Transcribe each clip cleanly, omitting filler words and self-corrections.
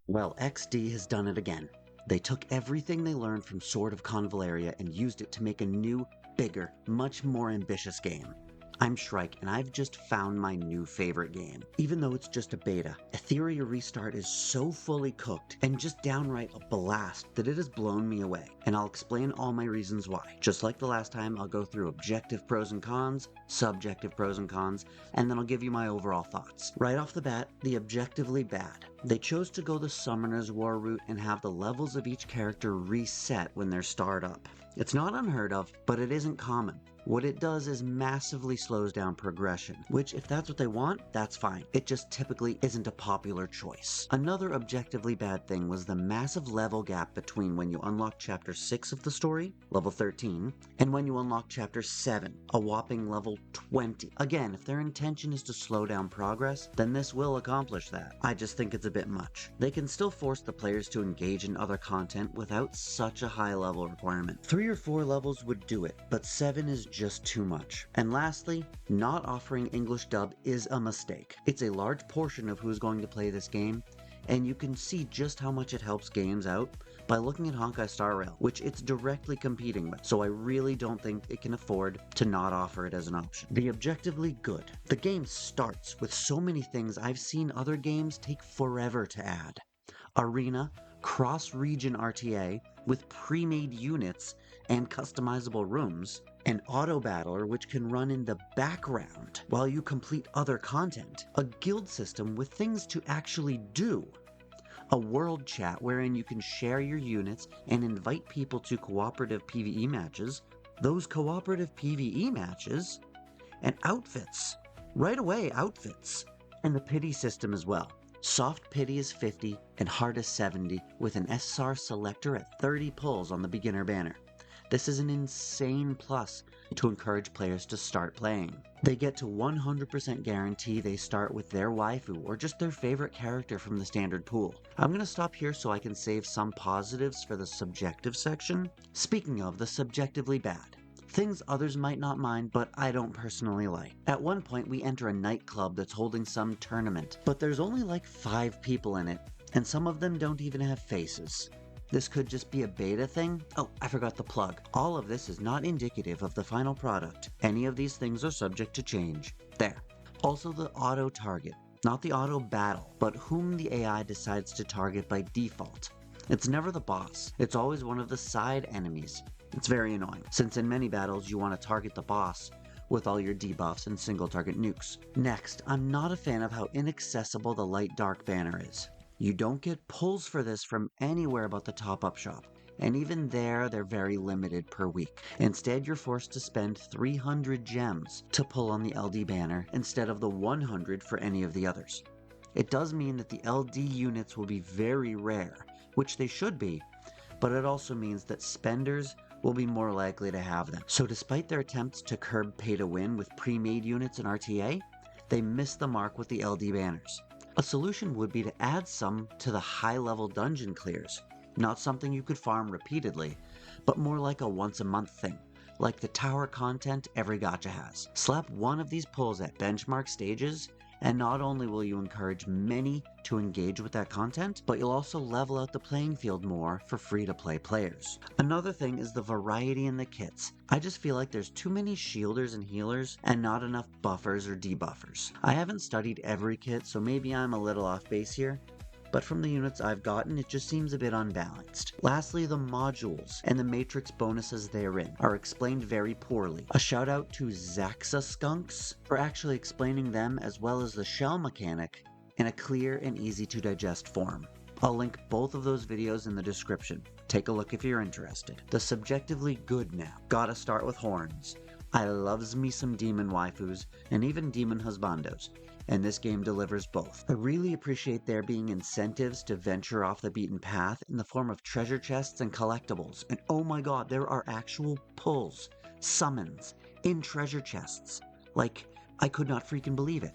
Well, XD has done it again. They took everything they learned from Sword of Convaleria and used it to make a new, bigger, much more ambitious game. I'm Shrike, and I've just found my new favorite game. Even though it's just a beta, Etheria Restart is so fully cooked and just downright a blast that it has blown me away, and I'll explain all my reasons why. Just like the last time, I'll go through objective pros and cons, subjective pros and cons, and then I'll give you my overall thoughts. Right off the bat, the objectively bad. They chose to go the Summoner's War route and have the levels of each character reset when they're starred up. It's not unheard of, but it isn't common. What it does is massively slows down progression, which if that's what they want, that's fine. It just typically isn't a popular choice. Another objectively bad thing was the massive level gap between when you unlock Chapter 6 of the story, level 13, and when you unlock Chapter 7, a whopping level 20. Again, if their intention is to slow down progress, then this will accomplish that. I just think it's a bit much. They can still force the players to engage in other content without such a high level requirement. 3 or 4 levels would do it, but 7 is just too much. And lastly, not offering English dub is a mistake. It's a large portion of who's going to play this game, and you can see just how much it helps games out by looking at Honkai Star Rail, which it's directly competing with, so I really don't think it can afford to not offer it as an option. The objectively good. The game starts with so many things I've seen other games take forever to add. Arena, cross-region RTA with pre-made units and customizable rooms, an auto-battler which can run in the background while you complete other content, a guild system with things to actually do, a world chat wherein you can share your units and invite people to cooperative PvE matches, those cooperative PvE matches, and outfits. Right away, outfits. And the pity system as well. Soft pity is 50 and hard is 70 with an SR selector at 30 pulls on the beginner banner. This is an insane plus to encourage players to start playing. They get to 100% guarantee they start with their waifu or just their favorite character from the standard pool. I'm going to stop here so I can save some positives for the subjective section. Speaking of the subjectively bad. Things others might not mind, but I don't personally like. At one point, we enter a nightclub that's holding some tournament, but there's only like 5 people in it, and some of them don't even have faces. This could just be a beta thing? Oh, I forgot the plug. All of this is not indicative of the final product. Any of these things are subject to change. There. Also the auto target. Not the auto battle, but whom the AI decides to target by default. It's never the boss. It's always one of the side enemies. It's very annoying, since in many battles you want to target the boss with all your debuffs and single target nukes. Next, I'm not a fan of how inaccessible the light dark banner is. You don't get pulls for this from anywhere but the top-up shop, and even there they're very limited per week. Instead, you're forced to spend 300 gems to pull on the LD banner instead of the 100 for any of the others. It does mean that the LD units will be very rare, which they should be, but it also means that spenders will be more likely to have them. So despite their attempts to curb pay-to-win with pre-made units in RTA, they missed the mark with the LD banners. A solution would be to add some to the high-level dungeon clears, not something you could farm repeatedly, but more like a once-a-month thing, like the tower content every gacha has. Slap one of these pulls at benchmark stages, and not only will you encourage many to engage with that content, but you'll also level out the playing field more for free-to-play players. Another thing is the variety in the kits. I just feel like there's too many shielders and healers, and not enough buffers or debuffers. I haven't studied every kit, so maybe I'm a little off base here, but from the units I've gotten, it just seems a bit unbalanced. Lastly, the modules and the matrix bonuses therein are explained very poorly. A shout out to ZoxaskunX for actually explaining them as well as the shell mechanic in a clear and easy to digest form. I'll link both of those videos in the description. Take a look if you're interested. The subjectively good now. Gotta start with horns. I loves me some demon waifus and even demon husbandos, and this game delivers both. I really appreciate there being incentives to venture off the beaten path in the form of treasure chests and collectibles, and oh my god, there are actual pulls, summons, in treasure chests. Like, I could not freaking believe it.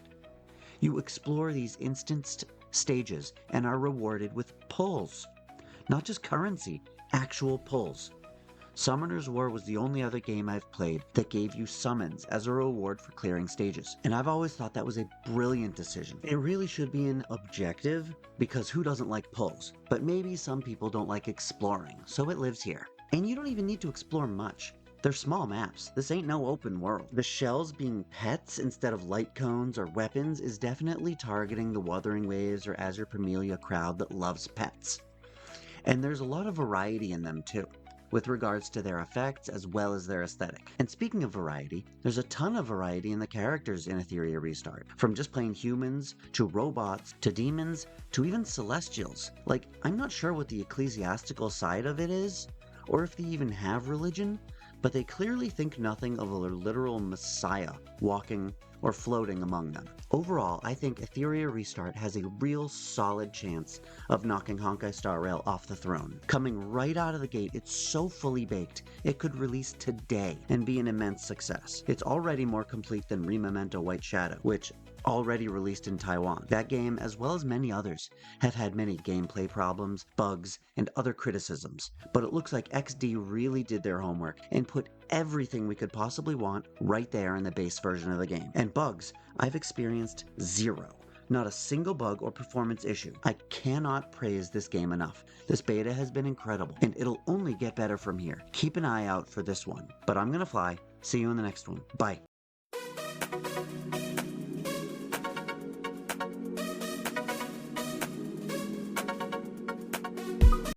You explore these instanced stages and are rewarded with pulls. Not just currency, actual pulls. Summoner's War was the only other game I've played that gave you summons as a reward for clearing stages, and I've always thought that was a brilliant decision. It really should be an objective, because who doesn't like pulls? But maybe some people don't like exploring, so it lives here. And you don't even need to explore much. They're small maps. This ain't no open world. The shells being pets instead of light cones or weapons is definitely targeting the Wuthering Waves or Azure Pamelia crowd that loves pets. And there's a lot of variety in them too, with regards to their effects as well as their aesthetic. And speaking of variety, there's a ton of variety in the characters in Etheria Restart, from just plain humans, to robots, to demons, to even celestials. Like, I'm not sure what the ecclesiastical side of it is, or if they even have religion, but they clearly think nothing of a literal messiah walking or floating among them. Overall, I think Etheria Restart has a real solid chance of knocking Honkai Star Rail off the throne. Coming right out of the gate, it's so fully baked, it could release today and be an immense success. It's already more complete than Rememento White Shadow, which already released in Taiwan. That game, as well as many others, have had many gameplay problems, bugs, and other criticisms, but it looks like XD really did their homework and put everything we could possibly want right there in the base version of the game. And bugs, I've experienced zero. Not a single bug or performance issue. I cannot praise this game enough. This beta has been incredible, and it'll only get better from here. Keep an eye out for this one. But I'm gonna fly. See you in the next one. Bye.